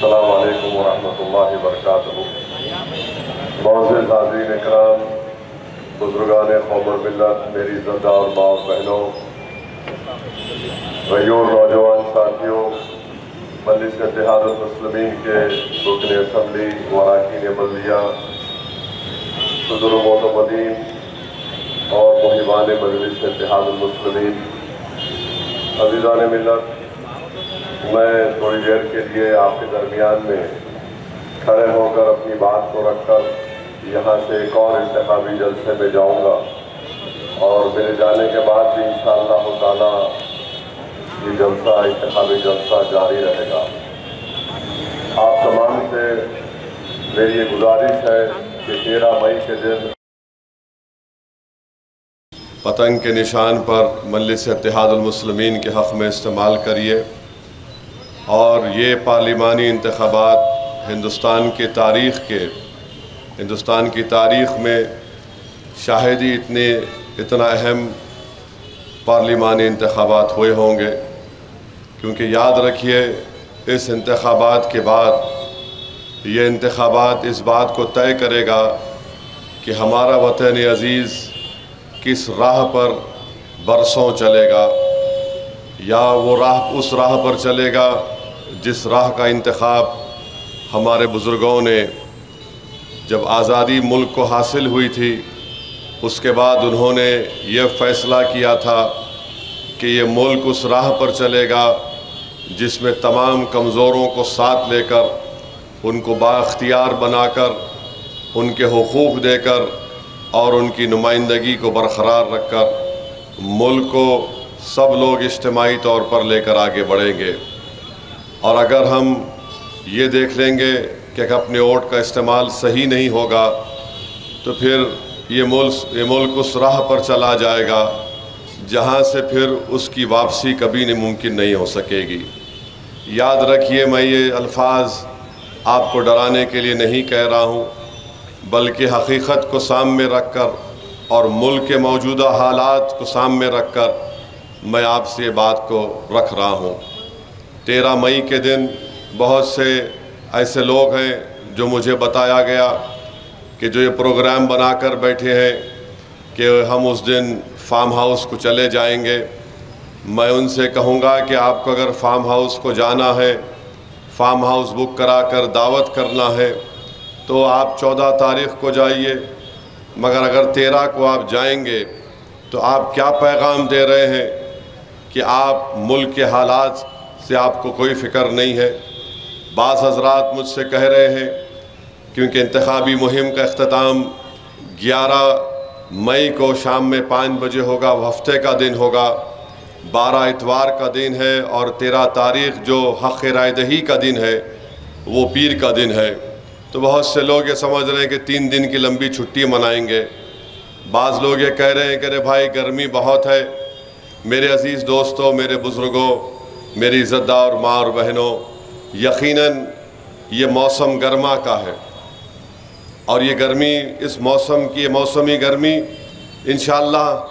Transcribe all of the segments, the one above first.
السلام علیکم ورحمۃ اللہ وبرکاتہ۔ معزز حاضرین اکرام، بزرگان قوم اور ملت، میری عزت اور ماں اور بہنوں، غیور نوجوان ساتھیوں، مجلس اتحاد المسلمین کے رکن اسمبلی واراکین بلدیہ، صدر و معتمدین اور محبان مجلس اتحاد المسلمین، عزیزان ملت، میں تھوڑی دیر کے لیے آپ کے درمیان میں کھڑے ہو کر اپنی بات کو رکھ کر یہاں سے ایک اور انتخابی جلسے میں جاؤں گا، اور میرے جانے کے بعد بھی انشاءاللہ تعالی یہ جلسہ، انتخابی جلسہ جاری رہے گا۔ آپ تمام سے میری یہ گزارش ہے کہ 13 مئی کے دن پتنگ کے نشان پر مجلس اتحاد المسلمین کے حق میں استعمال کریے، اور یہ پارلیمانی انتخابات ہندوستان کی تاریخ میں شاید ہی اتنا اہم پارلیمانی انتخابات ہوئے ہوں گے، کیونکہ یاد رکھیے اس انتخابات کے بعد یہ انتخابات اس بات کو طے کرے گا کہ ہمارا وطن عزیز کس راہ پر برسوں چلے گا، یا وہ راہ اس راہ پر چلے گا جس راہ کا انتخاب ہمارے بزرگوں نے جب آزادی ملک کو حاصل ہوئی تھی اس کے بعد انہوں نے یہ فیصلہ کیا تھا کہ یہ ملک اس راہ پر چلے گا جس میں تمام کمزوروں کو ساتھ لے کر، ان کو بااختیار بنا کر، ان کے حقوق دے کر اور ان کی نمائندگی کو برقرار رکھ کر ملک کو سب لوگ اجتماعی طور پر لے کر آگے بڑھیں گے۔ اور اگر ہم یہ دیکھ لیں گے کہ اپنے ووٹ کا استعمال صحیح نہیں ہوگا تو پھر یہ ملک اس راہ پر چلا جائے گا جہاں سے پھر اس کی واپسی کبھی ممکن نہیں ہو سکے گی۔ یاد رکھیے، میں یہ الفاظ آپ کو ڈرانے کے لیے نہیں کہہ رہا ہوں، بلکہ حقیقت کو سامنے رکھ کر اور ملک کے موجودہ حالات کو سامنے رکھ کر میں آپ سے یہ بات کو رکھ رہا ہوں۔ 13 مئی کے دن بہت سے ایسے لوگ ہیں جو مجھے بتایا گیا کہ جو یہ پروگرام بنا کر بیٹھے ہیں کہ ہم اس دن فارم ہاؤس کو چلے جائیں گے۔ میں ان سے کہوں گا کہ آپ کو اگر فارم ہاؤس کو جانا ہے، فارم ہاؤس بک کرا کر دعوت کرنا ہے تو آپ 14 تاریخ کو جائیے، مگر اگر 13 کو آپ جائیں گے تو آپ کیا پیغام دے رہے ہیں کہ آپ ملک کے حالات سے آپ کو کوئی فکر نہیں ہے۔ بعض حضرات مجھ سے کہہ رہے ہیں، کیونکہ انتخابی مہم کا اختتام 11 مئی کو شام میں 5 بجے ہوگا، وہ ہفتے کا دن ہوگا، 12 اتوار کا دن ہے، اور 13 تاریخ جو حق رائے دہی کا دن ہے وہ پیر کا دن ہے۔ تو بہت سے لوگ یہ سمجھ رہے ہیں کہ 3 دن کی لمبی چھٹی منائیں گے۔ بعض لوگ یہ کہہ رہے ہیں کہ ارے بھائی گرمی بہت ہے۔ میرے عزیز دوستوں، میرے بزرگوں، میری عزت دار ماں اور بہنوں، یقیناً یہ موسم گرما کا ہے، اور یہ گرمی، اس موسم کی یہ موسمی گرمی انشاءاللہ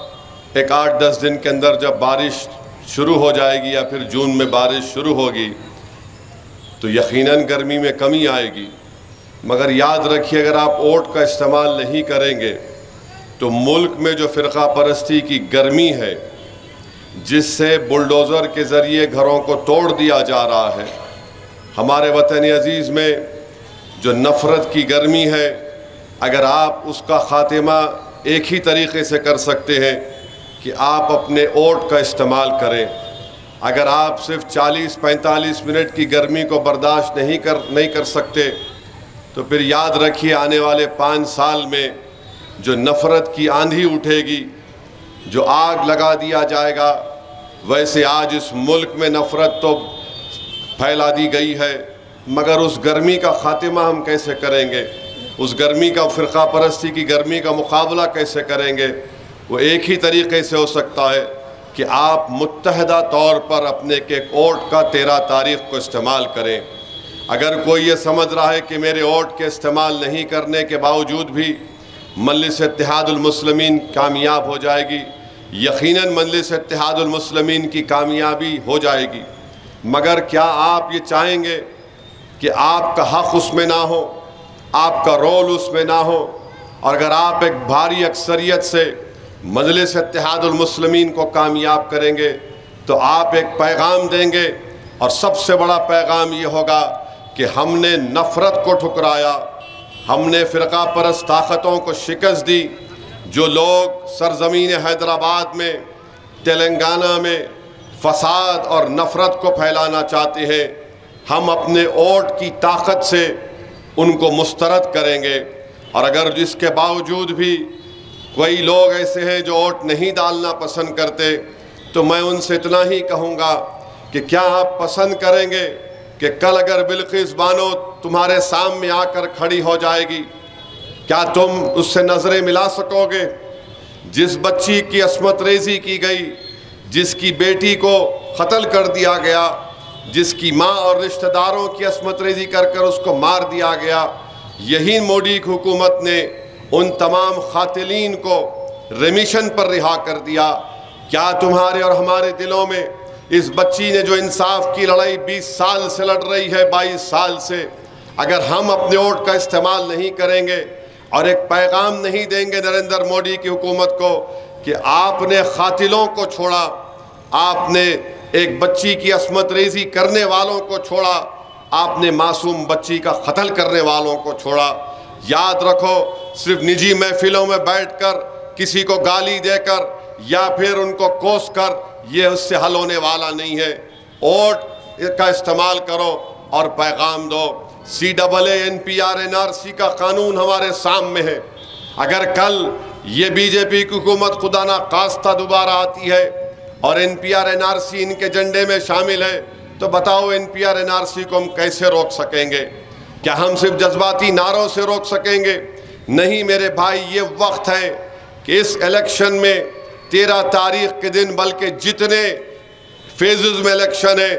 ایک 8-10 دن کے اندر جب بارش شروع ہو جائے گی، یا پھر جون میں بارش شروع ہوگی، تو یقیناً گرمی میں کمی آئے گی۔ مگر یاد رکھیے، اگر آپ ووٹ کا استعمال نہیں کریں گے تو ملک میں جو فرقہ پرستی کی گرمی ہے، جس سے بلڈوزر کے ذریعے گھروں کو توڑ دیا جا رہا ہے، ہمارے وطن عزیز میں جو نفرت کی گرمی ہے، اگر آپ اس کا خاتمہ ایک ہی طریقے سے کر سکتے ہیں کہ آپ اپنے ووٹ کا استعمال کریں۔ اگر آپ صرف 40-45 منٹ کی گرمی کو برداشت نہیں کر سکتے تو پھر یاد رکھیے آنے والے 5 سال میں جو نفرت کی آندھی اٹھے گی، جو آگ لگا دیا جائے گا۔ ویسے آج اس ملک میں نفرت تو پھیلا دی گئی ہے، مگر اس گرمی کا خاتمہ ہم کیسے کریں گے؟ اس گرمی کا، فرقہ پرستی کی گرمی کا مقابلہ کیسے کریں گے؟ وہ ایک ہی طریقے سے ہو سکتا ہے کہ آپ متحدہ طور پر اپنے کے ووٹ کا 13 تاریخ کو استعمال کریں۔ اگر کوئی یہ سمجھ رہا ہے کہ میرے ووٹ کے استعمال نہیں کرنے کے باوجود بھی مجلس اتحاد المسلمین کامیاب ہو جائے گی، یقیناً مجلس اتحاد المسلمین کی کامیابی ہو جائے گی، مگر کیا آپ یہ چاہیں گے کہ آپ کا حق اس میں نہ ہو، آپ کا رول اس میں نہ ہو، اور اگر آپ ایک بھاری اکثریت سے مجلس اتحاد المسلمین کو کامیاب کریں گے تو آپ ایک پیغام دیں گے، اور سب سے بڑا پیغام یہ ہوگا کہ ہم نے نفرت کو ٹھکرایا، ہم نے فرقہ پرست طاقتوں کو شکست دی۔ جو لوگ سرزمین حیدرآباد میں، تلنگانہ میں فساد اور نفرت کو پھیلانا چاہتے ہیں، ہم اپنے ووٹ کی طاقت سے ان کو مسترد کریں گے۔ اور اگر جس کے باوجود بھی کوئی لوگ ایسے ہیں جو ووٹ نہیں ڈالنا پسند کرتے، تو میں ان سے اتنا ہی کہوں گا کہ کیا آپ پسند کریں گے کہ کل اگر بلقیس بانو تمہارے سامنے آ کر کھڑی ہو جائے گی، کیا تم اس سے نظریں ملا سکو گے؟ جس بچی کی عصمت ریزی کی گئی، جس کی بیٹی کو قتل کر دیا گیا، جس کی ماں اور رشتہ داروں کی عصمت ریزی کر کر اس کو مار دیا گیا، یہی مودی کی حکومت نے ان تمام قاتلین کو ریمیشن پر رہا کر دیا۔ کیا تمہارے اور ہمارے دلوں میں اس بچی نے جو انصاف کی لڑائی 20 سال سے لڑ رہی ہے، 22 سال سے، اگر ہم اپنے ووٹ کا استعمال نہیں کریں گے اور ایک پیغام نہیں دیں گے نریندر مودی کی حکومت کو کہ آپ نے قاتلوں کو چھوڑا، آپ نے ایک بچی کی عصمت ریزی کرنے والوں کو چھوڑا، آپ نے معصوم بچی کا قتل کرنے والوں کو چھوڑا، یاد رکھو صرف نجی محفلوں میں بیٹھ کر کسی کو گالی دے کر یا پھر ان کو کوس کر یہ اس سے حل ہونے والا نہیں ہے۔ ووٹ کا استعمال کرو اور پیغام دو۔ CAA NPR NRC کا قانون ہمارے سامنے ہے۔ اگر کل یہ بی جے پی کی حکومت خدا نہ خواستہ دوبارہ آتی ہے اور NPR NRC ان کے جھنڈے میں شامل ہے، تو بتاؤ NPR NRC کو ہم کیسے روک سکیں گے؟ کیا ہم صرف جذباتی نعروں سے روک سکیں گے؟ نہیں میرے بھائی، یہ وقت ہے کہ اس الیکشن میں 13 تاریخ کے دن بلکہ جتنے فیزز میں الیکشن ہے،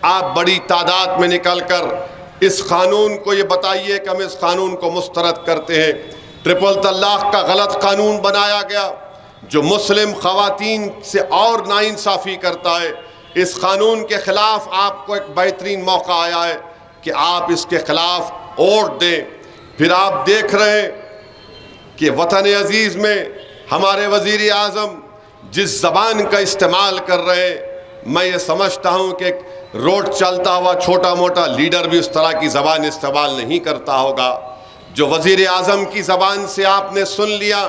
آپ بڑی تعداد میں نکل کر اس قانون کو یہ بتائیے کہ ہم اس قانون کو مسترد کرتے ہیں۔ ٹرپل طلاق کا غلط قانون بنایا گیا جو مسلم خواتین سے اور ناانصافی کرتا ہے۔ اس قانون کے خلاف آپ کو ایک بہترین موقع آیا ہے کہ آپ اس کے خلاف ووٹ دیں۔ پھر آپ دیکھ رہے ہیں کہ وطن عزیز میں ہمارے وزیر اعظم جس زبان کا استعمال کر رہے ہیں، میں یہ سمجھتا ہوں کہ روڈ چلتا ہوا چھوٹا موٹا لیڈر بھی اس طرح کی زبان استعمال نہیں کرتا ہوگا۔ جو وزیر اعظم کی زبان سے آپ نے سن لیا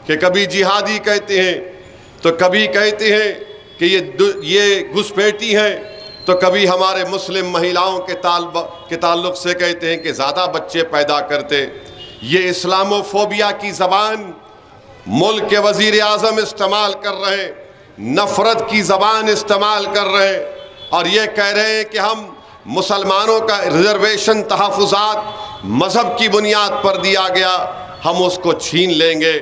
کہ کبھی جہادی کہتے ہیں، تو کبھی کہتے ہیں کہ یہ گھسپیٹی ہیں، تو کبھی ہمارے مسلم مہیلاؤں کے تعلق سے کہتے ہیں کہ زیادہ بچے پیدا کرتے۔ یہ اسلاموفوبیا کی زبان ملک کے وزیر اعظم استعمال کر رہے ہیں، نفرت کی زبان استعمال کر رہے ہیں، اور یہ کہہ رہے ہیں کہ ہم مسلمانوں کا ریزرویشن تحفظات مذہب کی بنیاد پر دیا گیا، ہم اس کو چھین لیں گے۔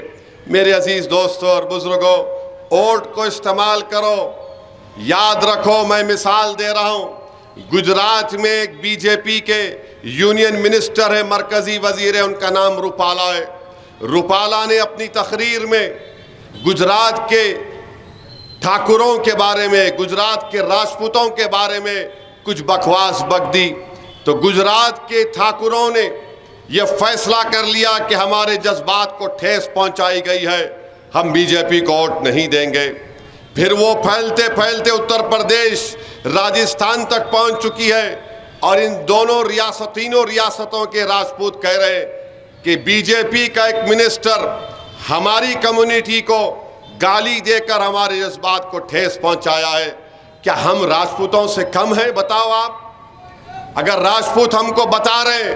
میرے عزیز دوستوں اور بزرگوں، ووٹ کو استعمال کرو۔ یاد رکھو، میں مثال دے رہا ہوں، گجرات میں ایک بی جے پی کے یونین منسٹر ہے، مرکزی وزیر ہے، ان کا نام روپالا ہے۔ روپالا نے اپنی تقریر میں گجرات کے ٹھاکروں کے بارے میں، گجرات کے راجپوتوں کے بارے میں کچھ بکواس بک دی، تو گجرات کے ٹھاکروں نے یہ فیصلہ کر لیا کہ ہمارے جذبات کو ٹھیس پہنچائی گئی ہے، ہم بی جے پی کو ووٹ نہیں دیں گے۔ پھر وہ پھیلتے پھیلتے اتر پردیش، راجستھان تک پہنچ چکی ہے، اور ان تینوں ریاستوں کے راجپوت کہہ رہے ہیں کہ بی جے پی کا ایک منسٹر ہماری کمیونٹی کو گالی دے کر ہمارے جذبات کو ٹھیس پہنچایا ہے۔ کیا ہم راجپوتوں سے کم ہیں؟ بتاؤ آپ۔ اگر راجپوت ہم کو بتا رہے ہیں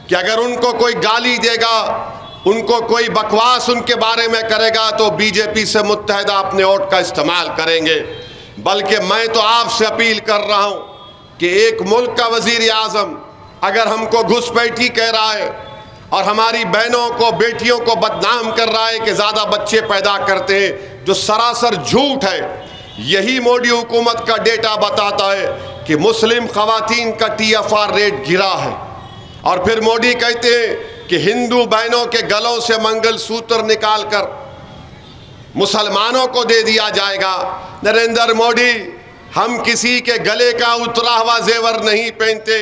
کہ اگر ان کو کوئی گالی دے گا، ان کو کوئی بکواس ان کے بارے میں کرے گا، تو بی جے پی سے متحدہ اپنے ووٹ کا استعمال کریں گے۔ بلکہ میں تو آپ سے اپیل کر رہا ہوں کہ ایک ملک کا وزیر اعظم اگر ہم کو گھسپیٹی کہہ رہا ہے اور ہماری بہنوں کو، بیٹیوں کو بدنام کر رہا ہے کہ زیادہ بچے پیدا کرتے ہیں، جو سراسر جھوٹ ہے۔ یہی مودی حکومت کا ڈیٹا بتاتا ہے کہ مسلم خواتین کا TFR ریٹ گرا ہے، اور پھر مودی کہتے ہیں کہ ہندو بہنوں کے گلوں سے منگل سوتر نکال کر مسلمانوں کو دے دیا جائے گا۔ نریندر مودی، ہم کسی کے گلے کا اترا ہوا زیور نہیں پہنتے،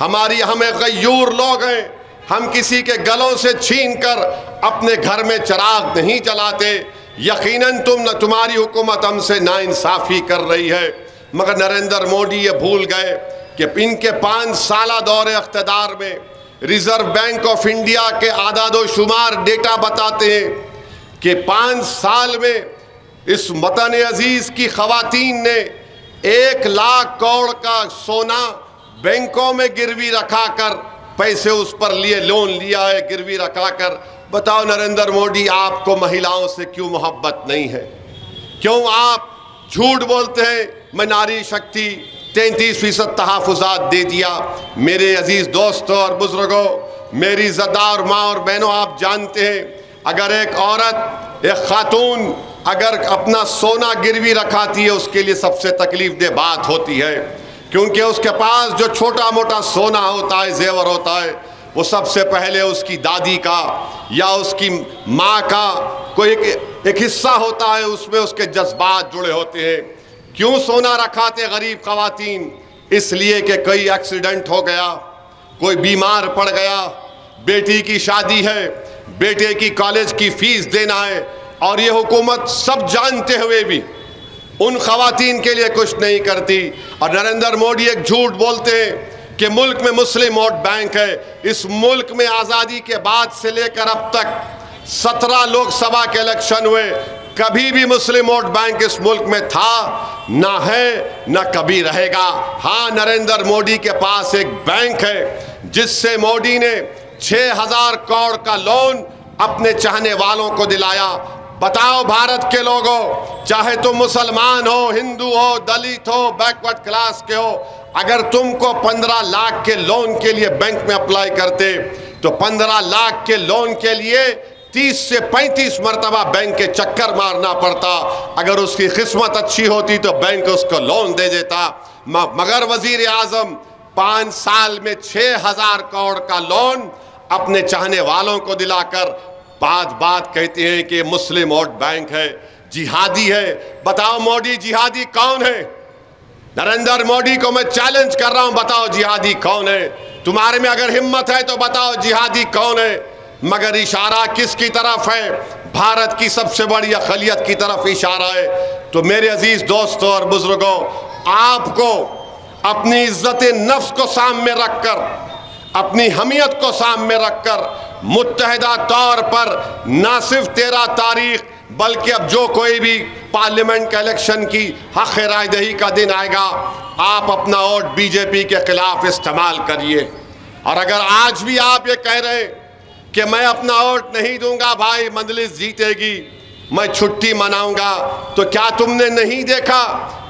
ہماری ہمیں غیور لوگ ہیں، ہم کسی کے گلوں سے چھین کر اپنے گھر میں چراغ نہیں جلاتے۔ یقیناً تمہاری حکومت ہم سے ناانصافی کر رہی ہے، مگر نریندر مودی یہ بھول گئے کہ ان کے 5 سالہ دور اقتدار میں ریزرو بینک آف انڈیا کے اعداد و شمار ڈیٹا بتاتے ہیں کہ 5 سال میں اس وطن عزیز کی خواتین نے 1 لاکھ کروڑ کا سونا بینکوں میں گروی رکھا کر پیسے اس پر لیے، لون لیا ہے گروی رکھا کر۔ بتاؤ نریندر مودی، آپ کو مہیلاؤں سے کیوں محبت نہیں ہے؟ کیوں آپ جھوٹ بولتے ہیں میں ناری شکتی 33% تحفظات دے دیا؟ میرے عزیز دوستوں اور بزرگوں، میری زدار ماں اور بہنوں، آپ جانتے ہیں اگر ایک عورت، ایک خاتون اگر اپنا سونا گروی رکھاتی ہے، اس کے لیے سب سے تکلیف دہ بات ہوتی ہے، کیونکہ اس کے پاس جو چھوٹا موٹا سونا ہوتا ہے، زیور ہوتا ہے، وہ سب سے پہلے اس کی دادی کا یا اس کی ماں کا کوئی ایک حصہ ہوتا ہے، اس میں اس کے جذبات جڑے ہوتے ہیں۔ کیوں سونا رکھاتے غریب خواتین؟ اس لیے کہ کوئی ایکسیڈنٹ ہو گیا، کوئی بیمار پڑ گیا، بیٹی کی شادی ہے، بیٹے کی کالج کی فیس دینا ہے، اور یہ حکومت سب جانتے ہوئے بھی ان خواتین کے لیے کچھ نہیں کرتی۔ اور نریندر مودی ایک جھوٹ بولتے ہیں کہ ملک میں مسلم ووٹ بینک ہے۔ اس ملک میں آزادی کے بعد سے لے کر اب تک 17 لوک سبھا کے الیکشن ہوئے، کبھی بھی مسلم ووٹ بینک اس ملک میں تھا نہ ہے نہ کبھی رہے گا۔ ہاں، نریندر مودی کے پاس ایک بینک ہے جس سے مودی نے 6000 کروڑ کا لون اپنے چاہنے والوں کو دلایا۔ بتاؤ بھارت کے لوگوں، چاہے تم مسلمان ہو، ہندو ہو، دلت ہو، بیکورڈ کلاس کے ہو، اگر تم کو 15 لاکھ کے لون کے لیے بینک میں اپلائی کرتے تو 15 لاکھ کے لون کے لیے 30 سے 35 مرتبہ بینک کے چکر مارنا پڑتا۔ اگر اس کی قسمت اچھی ہوتی تو بینک اس کو لون دے دیتا، مگر وزیر اعظم 5 سال میں 6000 کروڑ کا لون اپنے چاہنے والوں کو دلا کر بات کہتے ہیں کہ مسلم ووٹ بینک ہے، جہادی ہے۔ بتاؤ مودی جہادی کون ہے؟ نریندر مودی کو میں چیلنج کر رہا ہوں، بتاؤ جہادی کون ہے؟ تمہارے میں اگر ہمت ہے تو بتاؤ جہادی کون ہے؟ مگر اشارہ کس کی طرف ہے؟ بھارت کی سب سے بڑی اقلیت کی طرف اشارہ ہے۔ تو میرے عزیز دوستوں اور بزرگوں، آپ کو اپنی عزت نفس کو سامنے رکھ کر، اپنی حمیت کو سامنے رکھ کر متحدہ طور پر نہ صرف 13 تاریخ بلکہ اب جو کوئی بھی پارلیمنٹ کے الیکشن کی حق رائے دہی کا دن آئے گا، آپ اپنا ووٹ بی جے پی کے خلاف استعمال کریے۔ اور اگر آج بھی آپ یہ کہہ رہے کہ میں اپنا ووٹ نہیں دوں گا، بھائی مجلس جیتے گی، میں چھٹی مناؤں گا، تو کیا تم نے نہیں دیکھا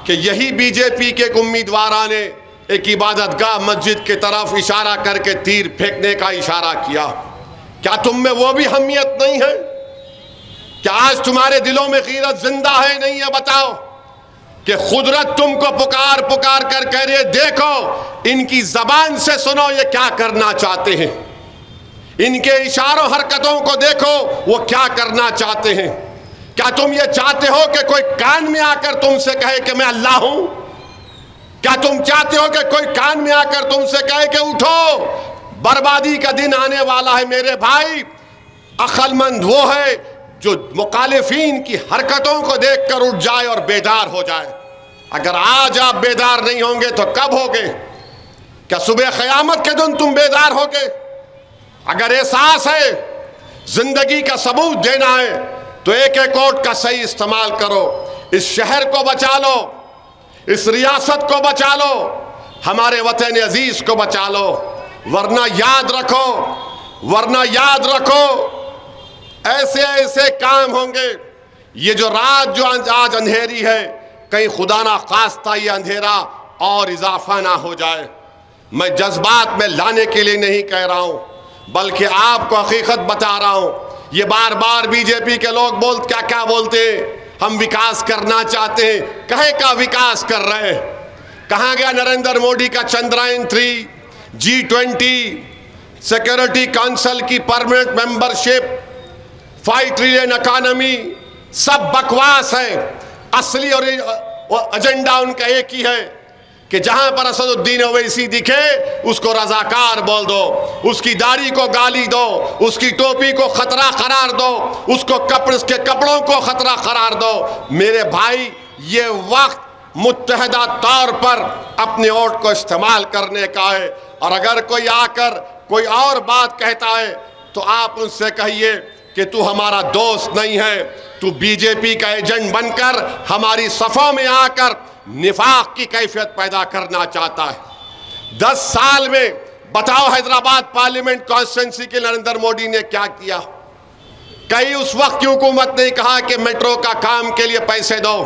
کہ یہی بی جے پی کے امیدواروں نے ایک عبادت گاہ مسجد کی طرف اشارہ کر کے تیر پھینکنے کا اشارہ کیا؟ کیا تم میں وہ بھی حمیت نہیں ہے؟ کیا آج تمہارے دلوں میں غیرت زندہ ہے نہیں ہے؟ بتاؤ کہ قدرت تم کو پکار کر کہہ رہے دیکھو ان کی زبان سے سنو یہ کیا کرنا چاہتے ہیں، ان کے اشاروں حرکتوں کو دیکھو وہ کیا کرنا چاہتے ہیں۔ کیا تم یہ چاہتے ہو کہ کوئی کان میں آ کر تم سے کہے کہ میں اللہ ہوں؟ کیا تم چاہتے ہو کہ کوئی کان میں آ کر تم سے کہے کہ اٹھو بربادی کا دن آنے والا ہے؟ میرے بھائی، عقل مند وہ ہے جو مخالفین کی حرکتوں کو دیکھ کر اٹھ جائے اور بیدار ہو جائے۔ اگر آج آپ بیدار نہیں ہوں گے تو کب ہوگے؟ کیا صبح قیامت کے دن تم بیدار ہوگے؟ اگر احساس ہے زندگی کا ثبوت دینا ہے تو ایک ووٹ کا صحیح استعمال کرو، اس شہر کو بچا لو، اس ریاست کو بچا لو، ہمارے وطن عزیز کو بچا لو، ورنہ یاد رکھو ایسے کام ہوں گے۔ یہ جو رات جو آج اندھیری ہے، کہیں خدا نہ خواستہ یہ اندھیرا اور اضافہ نہ ہو جائے۔ میں جذبات میں لانے کے لیے نہیں کہہ رہا ہوں، بلکہ آپ کو حقیقت بتا رہا ہوں۔ یہ بار بار بی جے پی کے لوگ کیا بولتے ہیں؟ ہم وکاس کرنا چاہتے ہیں۔ کہے کا وکاس کر رہے ہیں؟ کہاں گیا نریندر مودی کا چندرائن 3، G20 سیکورٹی کونسل کی پرمنٹ ممبرشپ، 5 ٹریلین اکانومی؟ سب بکواس ہے۔ اصلی اور ایجنڈا ان کا ایک ہی ہے کہ جہاں پر اسد الدین اویسی دکھے اس کو رضاکار بول دو، اس کی داڑھی کو گالی دو، اس کی ٹوپی کو خطرہ قرار دو، اس کے کپڑوں کو خطرہ قرار دو۔ میرے بھائی، یہ وقت متحدہ طور پر اپنے ووٹ کو استعمال کرنے کا ہے، اور اگر کوئی آ کر کوئی اور بات کہتا ہے تو آپ ان سے کہیے کہ تو ہمارا دوست نہیں ہے، تو بی جے پی کا ایجنٹ بن کر ہماری صفوں میں آ کر نفاق کی کیفیت پیدا کرنا چاہتا ہے۔ 10 سال میں بتاؤ حیدرآباد پارلیمنٹ کانسٹیٹنسی کے نریندر مودی نے کیا کیا؟ کئی اس وقت کی حکومت نے کہا کہ میٹرو کا کام کے لیے پیسے دو،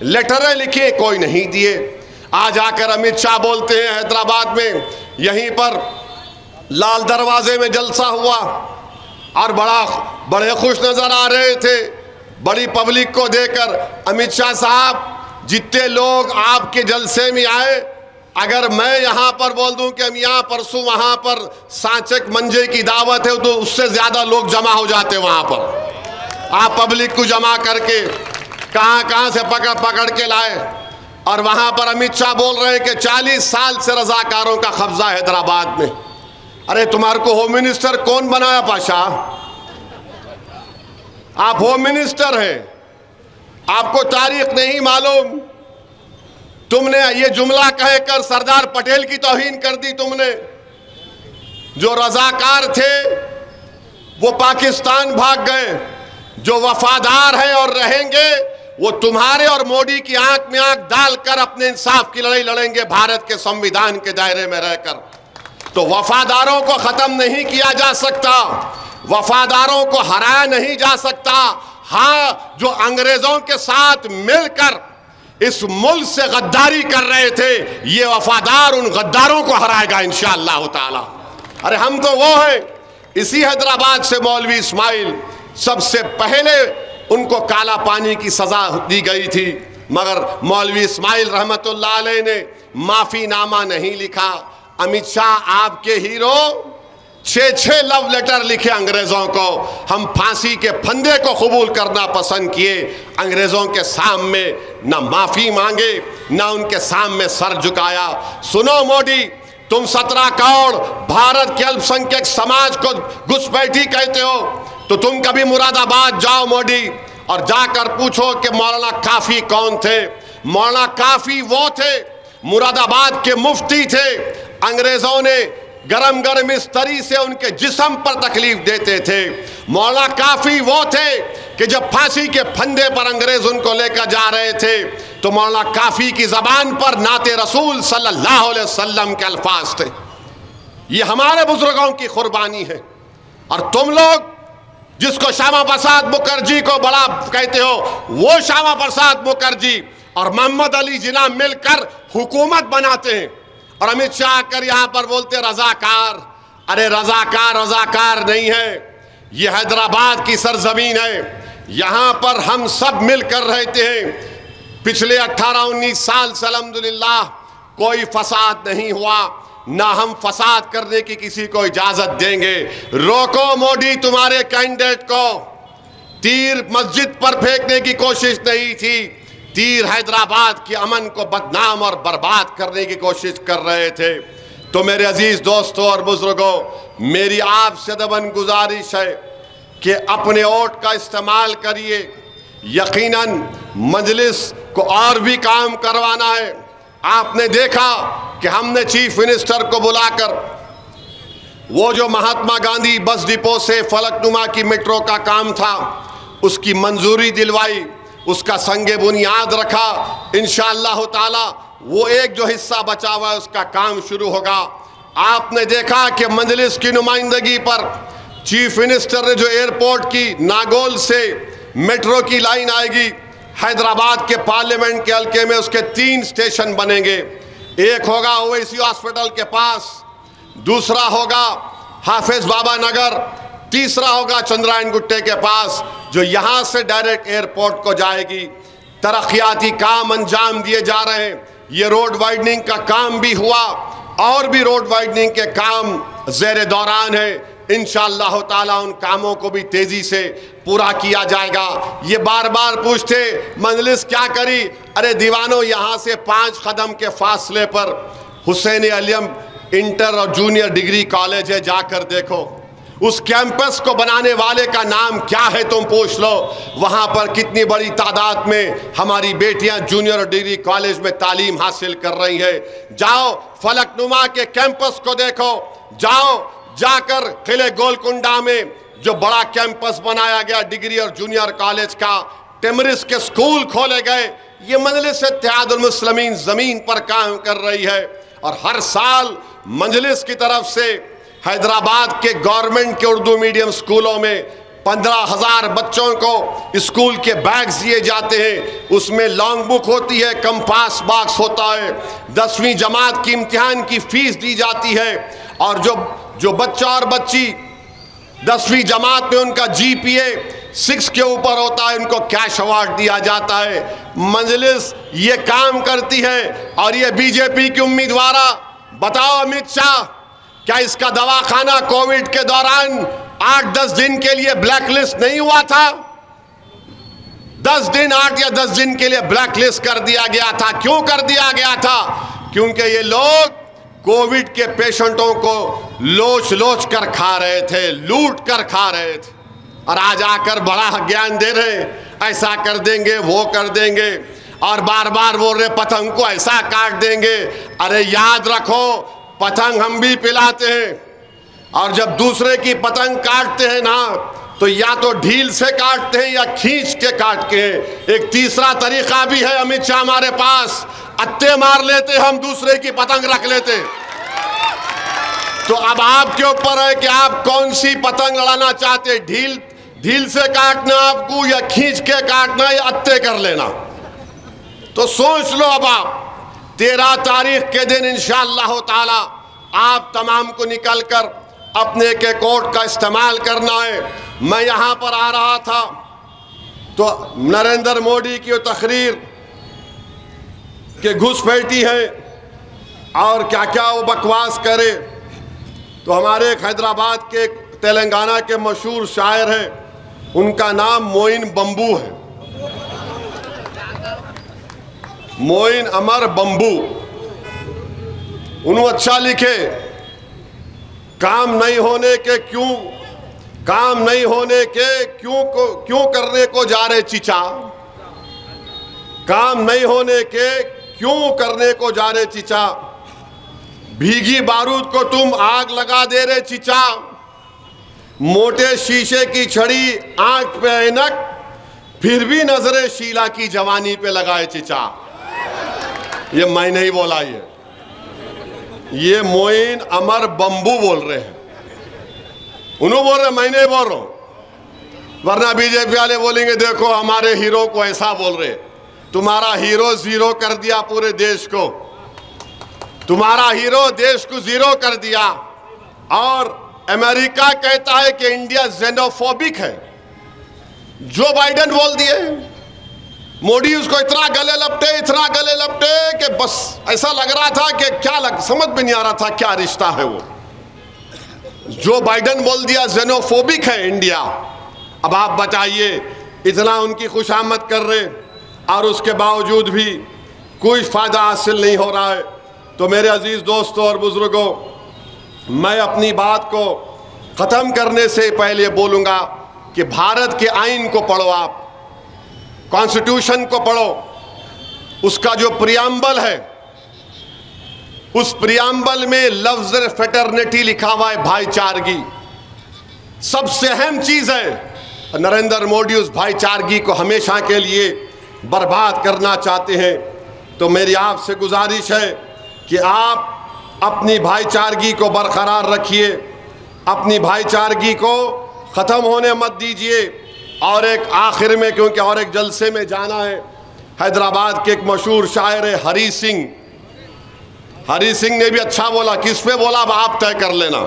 لیٹریں لکھے، کوئی نہیں دیے۔ آج آ کر امت شاہ بولتے ہیں حیدرآباد میں یہیں پر لال دروازے میں جلسہ ہوا اور بڑے خوش نظر آ رہے تھے بڑی پبلک کو دے کر۔ امت شاہ صاحب، جتنے لوگ آپ کے جلسے میں آئے، اگر میں یہاں پر بول دوں کہ ہم یہاں پرسوں وہاں پر سانچک منجے کی دعوت ہے تو اس سے زیادہ لوگ جمع ہو جاتے وہاں پر۔ آپ پبلک کو جمع کر کے کہاں سے پکڑ کے لائے، اور وہاں پر امت شاہ بول رہے ہیں کہ 40 سال سے رضاکاروں کا قبضہ ہے حیدرآباد میں۔ ارے تمہارے کو ہوم منسٹر کون بنایا پاشا؟ آپ ہوم منسٹر ہیں، آپ کو تاریخ نہیں معلوم۔ تم نے یہ جملہ کہہ کر سردار پٹیل کی توہین کر دی۔ تم نے جو رضاکار تھے وہ پاکستان بھاگ گئے، جو وفادار ہیں اور رہیں گے وہ تمہارے اور مودی کی آنکھ میں آنکھ ڈال کر اپنے انصاف کی لڑائی لڑیں گے بھارت کے سمویدھان کے دائرے میں رہ کر۔ تو وفاداروں کو ختم نہیں کیا جا سکتا، وفاداروں کو ہرایا نہیں جا سکتا۔ ہاں، جو انگریزوں کے ساتھ مل کر اس ملک سے غداری کر رہے تھے، یہ وفادار ان غداروں کو ہرائے گا انشاءاللہ تعالی۔ ارے ہم تو وہ ہیں، اسی حیدرآباد سے مولوی اسماعیل سب سے پہلے ان کو کالا پانی کی سزا دی گئی تھی، مگر مولوی اسماعیل رحمت اللہ علیہ نے معافی نامہ نہیں لکھا۔ امت شاہ آپ کے ہیرو 6 لو لیٹر لکھے انگریزوں کو، ہم پھانسی کے پھندے کو قبول کرنا پسند کیے، انگریزوں کے سامنے نہ معافی مانگے نہ ان کے سامنے سر جھکایا۔ سنو مودی، تم 17 کروڑ بھارت کے الپ سنکھیک سماج کو گھسپیٹھی کہتے ہو، تو تم کبھی مراد آباد جاؤ مودی، اور جا کر پوچھو کہ مولانا کافی کون تھے۔ مولانا کافی وہ تھے، مراد آباد کے مفتی تھے۔ انگریزوں نے گرم گرم استری سے ان کے جسم پر تکلیف دیتے تھے۔ مولانا کافی وہ تھے کہ جب پھانسی کے پھندے پر انگریز ان کو لے کر جا رہے تھے تو مولانا کافی کی زبان پر نعت رسول صلی اللہ علیہ وسلم کے الفاظ تھے۔ یہ ہمارے بزرگوں کی قربانی ہے، اور تم لوگ جس کو شیاما پرساد مکھرجی کو بڑا کہتے ہو، وہ شیاما پرساد مکھرجی اور محمد علی جناح مل کر حکومت بناتے ہیں، اور امت شاہ کر یہاں پر بولتے رضاکار۔ ارے رضاکار نہیں ہے، یہ حیدرآباد کی سرزمین ہے، یہاں پر ہم سب مل کر رہتے ہیں۔ پچھلے 18-19 سال سے الحمدللہ کوئی فساد نہیں ہوا، نہ ہم فساد کرنے کی کسی کو اجازت دیں گے۔ روکو مودی تمہارے کینڈیڈیٹ کو، تیر مسجد پر پھینکنے کی کوشش نہیں تھی، تیر حیدرآباد کی امن کو بدنام اور برباد کرنے کی کوشش کر رہے تھے۔ تو میرے عزیز دوستوں اور بزرگوں، میری آپ سے دبن گزارش ہے کہ اپنے ووٹ کا استعمال کریے۔ یقیناً مجلس کو اور بھی کام کروانا ہے۔ آپ نے دیکھا کہ ہم نے چیف منسٹر کو بلا کر وہ جو مہاتما گاندھی بس ڈپو سے فلک نما کی میٹرو کا کام تھا اس کی منظوری دلوائی، اس کا سنگ بنیاد رکھا۔ انشاءاللہ تعالی وہ ایک جو حصہ بچا ہوا ہے اس کا کام شروع ہوگا۔ آپ نے دیکھا کہ مجلس کی نمائندگی پر چیف منسٹر نے جو ایئرپورٹ کی ناگول سے میٹرو کی لائن آئے گی، حیدرآباد کے پارلیمنٹ کے حلقے میں اس کے 3 اسٹیشن بنیں گے۔ ایک ہوگا اویسی ہاسپٹل کے پاس، دوسرا ہوگا حافظ بابا نگر، تیسرا ہوگا چندرائن گٹے کے پاس، جو یہاں سے ڈائریکٹ ایئرپورٹ کو جائے گی۔ ترقیاتی کام انجام دیے جا رہے ہیں، یہ روڈ وائڈننگ کا کام بھی ہوا، اور بھی روڈ وائڈننگ کے کام زیر دوران ہے۔ انشاءاللہ تعالیٰ ان کاموں کو بھی تیزی سے پورا کیا جائے گا۔ یہ بار بار پوچھتے مجلس کیا کری؟ ارے دیوانوں، یہاں سے 5 قدم کے فاصلے پر حسین علیم انٹر اور جونیئر ڈگری کالج ہے، جا کر دیکھو۔ اس کیمپس کو بنانے والے کا نام کیا ہے تم پوچھ لو۔ وہاں پر کتنی بڑی تعداد میں ہماری بیٹیاں جونیئر اور ڈگری کالج میں تعلیم حاصل کر رہی ہیں۔ جاؤ فلک نما کے کیمپس کو دیکھو، جاؤ جا کر قلعہ گولکنڈہ میں جو بڑا کیمپس بنایا گیا ڈگری اور جونیئر کالج کا، ٹیمرس کے سکول کھولے گئے۔ یہ مجلس اتحاد المسلمین زمین پر کام کر رہی ہے، اور ہر سال مجلس کی طرف سے حیدرآباد کے گورنمنٹ کے اردو میڈیم سکولوں میں 15,000 بچوں کو اسکول کے بیگز دیے جاتے ہیں۔ اس میں لانگ بک ہوتی ہے، کمپاس باکس ہوتا ہے، 10ویں جماعت کی امتحان کی فیس دی جاتی ہے، اور جو بچہ اور بچی 10ویں جماعت میں ان کا GPA 6 کے اوپر ہوتا ہے، ان کو کیش ایوارڈ دیا جاتا ہے۔ مجلس یہ کام کرتی ہے، اور یہ BJP کی امیدوارہ بتاؤ امت شاہ، کیا اس کا دواخانہ کووڈ کے دوران 8-10 دن کے لیے بلیک لسٹ نہیں ہوا تھا؟ 8 یا 10 دن کے لیے بلیک لسٹ کر دیا گیا تھا۔ کیوں کر دیا گیا تھا؟ کیونکہ یہ لوگ کووڈ کے پیشنٹوں کو لوچ کر کھا رہے تھے، لوٹ کر کھا رہے تھے، اور آج آ کر بڑا گیان دے رہے، ایسا کر دیں گے، وہ کر دیں گے، اور بار بار بول رہے پتنگ کو ایسا کاٹ دیں گے۔ ارے یاد رکھو، پتنگ ہم بھی پلاتے ہیں، اور جب دوسرے کی پتنگ کاٹتے ہیں نا، تو یا تو ڈھیل سے کاٹتے ہیں یا کھینچ کے کاٹتے ہیں۔ ایک تیسرا طریقہ بھی ہے امت شاہ ہمارے پاس، اتے مار لیتے، ہم دوسرے کی پتنگ رکھ لیتے۔ تو اب آپ کے اوپر ہے کہ آپ کون سی پتنگ لڑانا چاہتے، ڈھیل سے کاٹنا آپ کو، یا کھینچ کے کاٹنا، یا اتے کر لینا۔ تو سوچ لو اب آپ 13 تاریخ کے دن انشاءاللہ تعالی آپ تمام کو نکل کر اپنے کے کوٹ کا استعمال کرنا ہے۔ میں یہاں پر آ رہا تھا تو نریندر مودی کی تقریر کہ گھس پیٹی ہے اور کیا کیا وہ بکواس کرے، تو ہمارے ایک حیدرآباد کے تلنگانہ کے مشہور شاعر ہیں، ان کا نام موئن بمبو ہے، موئن امر بمبو۔ انہوں اچھا لکھے، کام نہیں ہونے کے کیوں کرنے کو جا رہے چچا، کام نہیں ہونے کے کیوں کرنے کو جا رہے چچا، بھیگی بارود کو تم آگ لگا دے رہے چچا، موٹے شیشے کی چھڑی آنکھ پہ اینک، پھر بھی نظر شیلا کی جوانی پہ لگائے چچا۔ یہ میں نہیں بولا، یہ موئن امر بمبو بول رہے ہیں، انہوں بول رہے، میں نہیں بول رہا ہوں، ورنہ BJP والے بولیں گے دیکھو ہمارے ہیرو کو ایسا بول رہے۔ تمہارا ہیرو زیرو کر دیا پورے دیش کو، تمہارا ہیرو دیش کو زیرو کر دیا، اور امریکہ کہتا ہے کہ انڈیا زینوفوبک ہے۔ جو بائیڈن بول دیے، موڈی اس کو اتنا گلے لپٹے کہ بس ایسا لگ رہا تھا کہ سمجھ میں نہیں آ رہا تھا کیا رشتہ ہے وہ۔ جو بائیڈن بول دیا زینوفوبک ہے انڈیا۔ اب آپ بتائیے، اتنا ان کی خوش آمد کر رہے، اور اس کے باوجود بھی کوئی فائدہ حاصل نہیں ہو رہا ہے۔ تو میرے عزیز دوستوں اور بزرگوں، میں اپنی بات کو ختم کرنے سے پہلے بولوں گا کہ بھارت کے آئین کو پڑھو، آپ کانسٹیٹیوشن کو پڑھو، اس کا جو پریامبل ہے، اس پریامبل میں لفظ فیٹرنیٹی لکھا ہوا ہے، بھائی چارگی سب سے اہم چیز ہے۔ نریندر مودی اس بھائی چارگی کو ہمیشہ کے لیے برباد کرنا چاہتے ہیں۔ تو میری آپ سے گزارش ہے کہ آپ اپنی بھائی چارگی کو برقرار رکھیے، اپنی بھائی چارگی کو ختم ہونے مت دیجیے۔ اور ایک آخر میں، کیونکہ اور ایک جلسے میں جانا ہے، حیدرآباد کے ایک مشہور شاعر ہے ہری سنگھ نے بھی اچھا بولا۔ کس پہ بولا اب آپ طے کر لینا،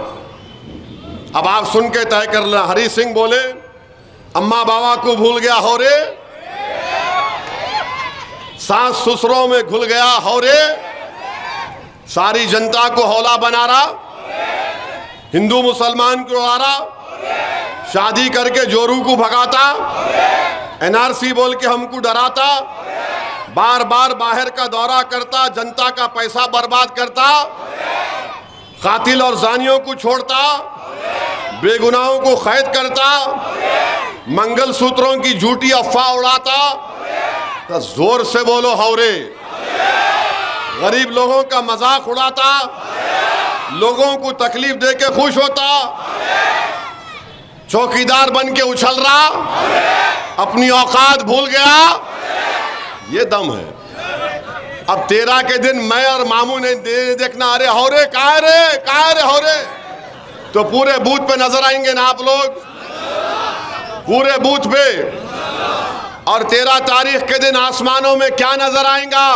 اب آپ سن کے طے کر لینا۔ ہری سنگھ بولے، اماں بابا کو بھول گیا ہو رے، ساس سسروں میں گھل گیا ہو رے، ساری جنتا کو ہولا بنا رہا، ہندو مسلمان کو لڑا، شادی کر کے جورو کو بھگاتا، NRC بول کے ہم کو ڈراتا، بار بار باہر کا دورہ کرتا، جنتا کا پیسہ برباد کرتا، قاتل اور زانیوں کو چھوڑتا، بے گناہوں کو قید کرتا، منگل سوتروں کی جھوٹی افواہ اڑاتا، زور سے بولو ہورے، غریب لوگوں کا مذاق اڑاتا، لوگوں کو تکلیف دے کے خوش ہوتا، چوکیدار بن کے اچھل رہا، اپنی اوقات بھول گیا، یہ دم ہے۔ اب 13 کے دن میں اور ماموں نے دیکھنا، ارے ہورے کہاں رے ہورے، تو پورے بوتھ پہ نظر آئیں گے نا آپ لوگ، پورے بوتھ پہ۔ اور 13 تاریخ کے دن آسمانوں میں کیا نظر آئیں گا؟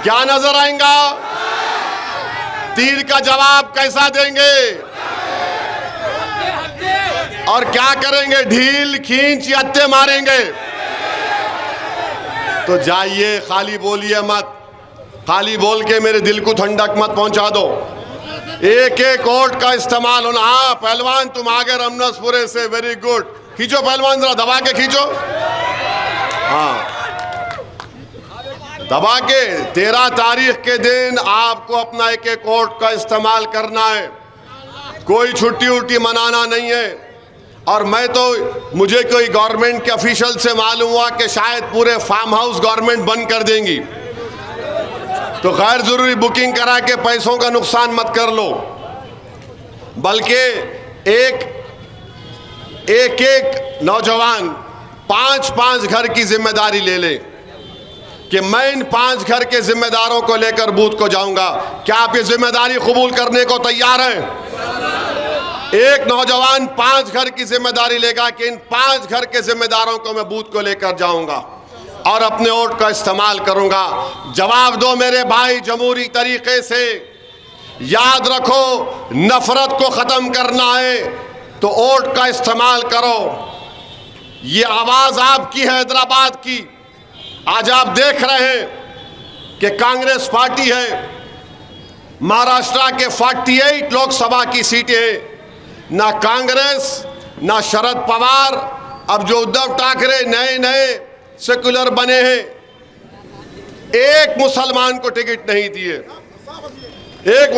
کیا نظر آئیں گا؟ تیر کا جواب کیسا دیں گے؟ اور کیا کریں گے؟ ڈھیل کھینچ یا اتے ماریں گے؟ تو جائیے، خالی بولیے مت، خالی بول کے میرے دل کو ٹھنڈک مت پہنچا دو۔ ایک ایک ووٹ کا استعمال ہونا۔ ہاں پہلوان تم آگے رمنس پورے سے، ویری گڈ، کھینچو پہلوان، ذرا دبا کے کھینچو، ہاں دبا کے۔ 13 تاریخ کے دن آپ کو اپنا ایک ایک ووٹ کا استعمال کرنا ہے، کوئی چھٹی وٹی منانا نہیں ہے۔ اور میں تو، مجھے کوئی گورنمنٹ کے افیشل سے معلوم ہوا کہ شاید پورے فارم ہاؤس گورنمنٹ بند کر دیں گی، تو غیر ضروری بکنگ کرا کے پیسوں کا نقصان مت کر لو، بلکہ ایک نوجوان 5 گھر کی ذمہ داری لے لے کہ میں ان 5 گھر کے ذمہ داروں کو لے کر بوتھ کو جاؤں گا۔ کیا آپ یہ ذمہ داری قبول کرنے کو تیار ہیں؟ ایک نوجوان 5 گھر کی ذمہ داری لے گا کہ ان 5 گھر کے ذمہ داروں کو میں بوتھ کو لے کر جاؤں گا اور اپنے ووٹ کا استعمال کروں گا۔ جواب دو میرے بھائی، جمہوری طریقے سے۔ یاد رکھو، نفرت کو ختم کرنا ہے تو ووٹ کا استعمال کرو۔ یہ آواز آپ کی ہے، حیدرآباد کی۔ آج آپ دیکھ رہے ہیں کہ کانگریس پارٹی ہے، مہاراشٹرا کے 48 لوک سبھا کی سیٹیں ہیں، نہ کانگریس نہ شرد پوار، اب جو ادھو ٹھاکرے نئے سیکولر بنے ہیں، ایک مسلمان کو ٹکٹ نہیں دیے۔ ایک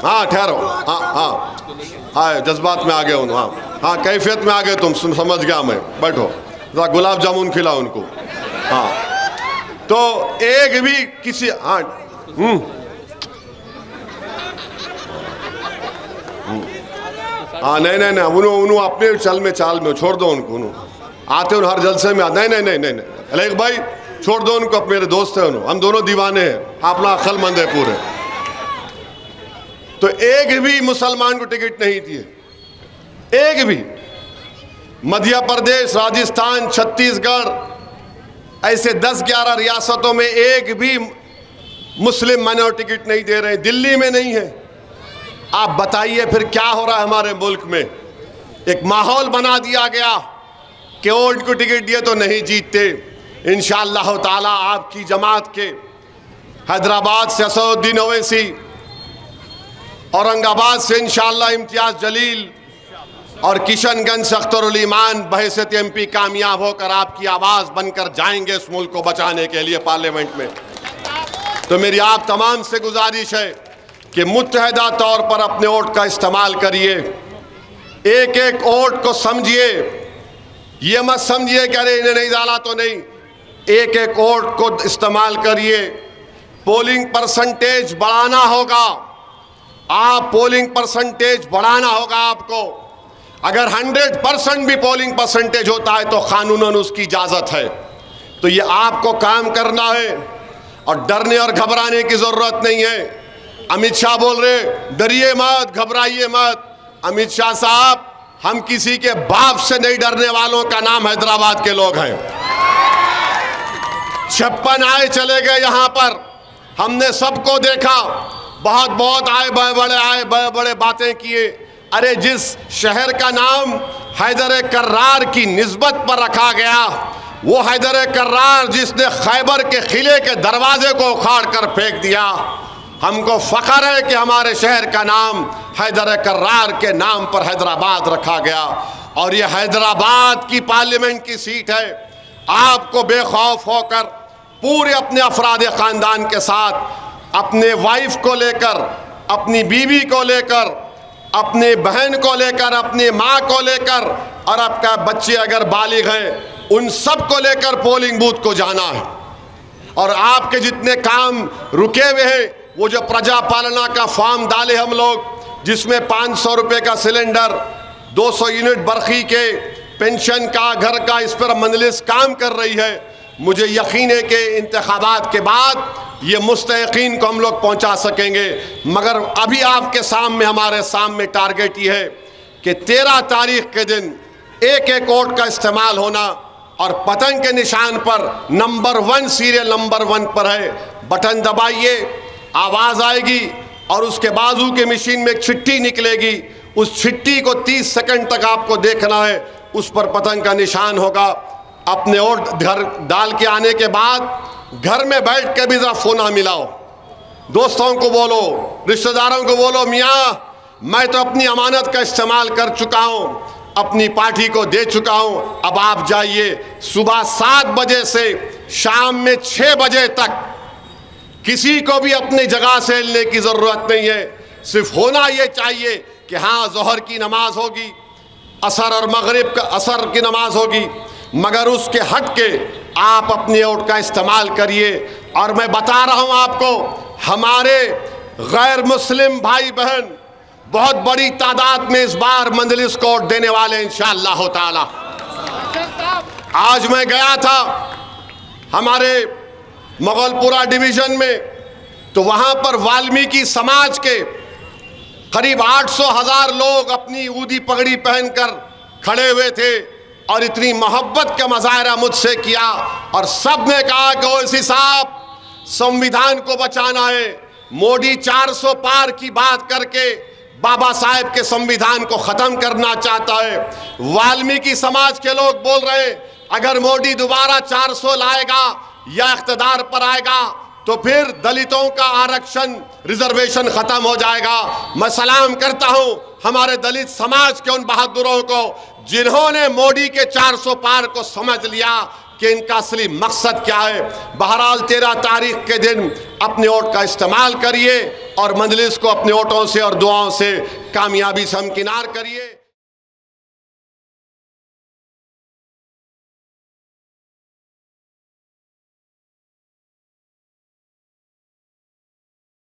ہاں ٹھہرو، ہاں جذبات میں آگے ہوں، ہاں کیفیت میں آگے، تم سمجھ گیا میں، بیٹھو، ذرا گلاب جامن کھلا ان کو۔ ہاں تو ایک بھی کسی، نہیں انہوں اپنے چال میں چھوڑ دو ان کو، آتے ان ہر جلسے میں نہیں علیق بھائی چھوڑ دو ان کو، میرے دوست ہیں انہوں، ہم دونوں دیوانے ہیں، اپنا عقل مند ہے پورے۔ تو ایک بھی مسلمان کو ٹکٹ نہیں دیے، ایک بھی۔ مدھیہ پردیش، راجستھان، چھتیس گڑھ، ایسے 10-11 ریاستوں میں ایک بھی مسلم مائنورٹی ٹکٹ نہیں دے رہے ہیں، دلی میں نہیں ہے۔ آپ بتائیے پھر کیا ہو رہا ہے ہمارے ملک میں؟ ایک ماحول بنا دیا گیا کہ ووٹ کو ٹکٹ دیے تو نہیں جیتتے۔ انشاءاللہ تعالی آپ کی جماعت کے حیدرآباد سے اسد الدین اویسی، اورنگ آباد سے انشاءاللہ امتیاز جلیل، اور کشن گنج سے اختر الایمان بحیثیت MP کامیاب ہو کر آپ کی آواز بن کر جائیں گے اس ملک کو بچانے کے لیے پارلیمنٹ میں۔ تو میری آپ تمام سے گزارش ہے کہ متحدہ طور پر اپنے ووٹ کا استعمال کریے، ایک ایک ووٹ کو سمجھیے، یہ مت سمجھیے کہ ارے انہیں نہیں ڈالا تو نہیں، ایک ایک ووٹ کو استعمال کریے۔ پولنگ پرسنٹیج بڑھانا ہوگا، آپ پولنگ پرسنٹیج بڑھانا ہوگا آپ کو۔ اگر 100% بھی پولنگ پرسنٹیج ہوتا ہے تو قانوناً اس کی اجازت ہے، تو یہ آپ کو کام کرنا ہے، اور ڈرنے اور گھبرانے کی ضرورت نہیں ہے۔ امیت شاہ بول رہے ڈریے مت، گھبرائیے مت۔ امیت شاہ صاحب، ہم کسی کے باپ سے نہیں ڈرنے والوں کا نام حیدرآباد کے لوگ ہیں۔ 56 آئے چلے گئے یہاں پر، ہم نے سب کو دیکھا، بہت آئے بڑے بڑے باتیں کیے۔ ارے جس شہر کا نام حیدر کرار کی نسبت پر رکھا گیا، وہ حیدر کرار جس نے خیبر کے قلعے کے دروازے کو اکھاڑ کر پھینک دیا، ہم کو فخر ہے کہ ہمارے شہر کا نام حیدر کرار کے نام پر حیدرآباد رکھا گیا، اور یہ حیدرآباد کی پارلیمنٹ کی سیٹ ہے۔ آپ کو بے خوف ہو کر پورے اپنے افراد خاندان کے ساتھ، اپنے وائف کو لے کر، اپنی بیوی کو لے کر، اپنے بہن کو لے کر، اپنی ماں کو لے کر، اور آپ کا بچے اگر بالغ ہیں ان سب کو لے کر پولنگ بوتھ کو جانا ہے۔ اور آپ کے جتنے کام رکے ہوئے ہیں، وہ جو پرجا پالنا کا فارم ڈالے ہم لوگ، جس میں 500 روپے کا سلنڈر، 200 یونٹ برقی کے، پینشن کا، گھر کا، اس پر مجلس کام کر رہی ہے۔ مجھے یقین ہے کہ انتخابات کے بعد یہ مستحقین کو ہم لوگ پہنچا سکیں گے، مگر ابھی آپ کے سامنے، ہمارے سامنے ٹارگٹ یہ ہے کہ 13 تاریخ کے دن ایک ایک ووٹ کا استعمال ہونا، اور پتنگ کے نشان پر نمبر 1 سیریل نمبر 1 پر ہے، بٹن دبائیے، آواز آئے گی، اور اس کے بازو کے مشین میں ایک چھٹی نکلے گی، اس چھٹی کو 30 سیکنڈ تک آپ کو دیکھنا ہے، اس پر پتنگ کا نشان ہوگا۔ اپنے ووٹ گھر ڈال کے آنے کے بعد گھر میں بیٹھ کے بھی ذرا فون ملاؤ، دوستوں کو بولو، رشتہ داروں کو بولو، میاں میں تو اپنی امانت کا استعمال کر چکا ہوں، اپنی پارٹی کو دے چکا ہوں، اب آپ جائیے۔ صبح 7 بجے سے شام میں 6 بجے تک کسی کو بھی اپنی جگہ سے ہلنے کی ضرورت نہیں ہے، صرف ہونا یہ چاہیے کہ ہاں ظہر کی نماز ہوگی، عصر اور مغرب کا عصر کی نماز ہوگی، مگر اس کے ہٹ کے آپ اپنے ووٹ کا استعمال کریے۔ اور میں بتا رہا ہوں آپ کو، ہمارے غیر مسلم بھائی بہن بہت بڑی تعداد میں اس بار مجلس کو ووٹ دینے والے انشاءاللہ تعالی۔ آج میں گیا تھا ہمارے مغل پورہ ڈویژن میں، تو وہاں پر والمیکی سماج کے قریب 800,000 لوگ اپنی اودھی پگڑی پہن کر کھڑے ہوئے تھے، اور اتنی محبت کا مظاہرہ مجھ سے کیا، اور سب نے کہا کہ اویسی صاحب سمویدھان کو بچانا ہے۔ موڈی 400 پار کی بات کر کے بابا صاحب کے سمویدھان کو ختم کرنا چاہتا ہے۔ والمیکی سماج کے لوگ بول رہے ہیں اگر موڈی دوبارہ 400 لائے گا یا اقتدار پر آئے گا تو پھر دلتوں کا آرکشن ریزرویشن ختم ہو جائے گا۔ میں سلام کرتا ہوں ہمارے دلت سماج کے ان بہادروں کو جنہوں نے موڈی کے 400 پار کو سمجھ لیا کہ ان کا اصلی مقصد کیا ہے۔ بہرحال 13 تاریخ کے دن اپنے ووٹ کا استعمال کریے، اور مجلس کو اپنے ووٹوں سے اور دعاؤں سے کامیابی سے ہمکنار کریے۔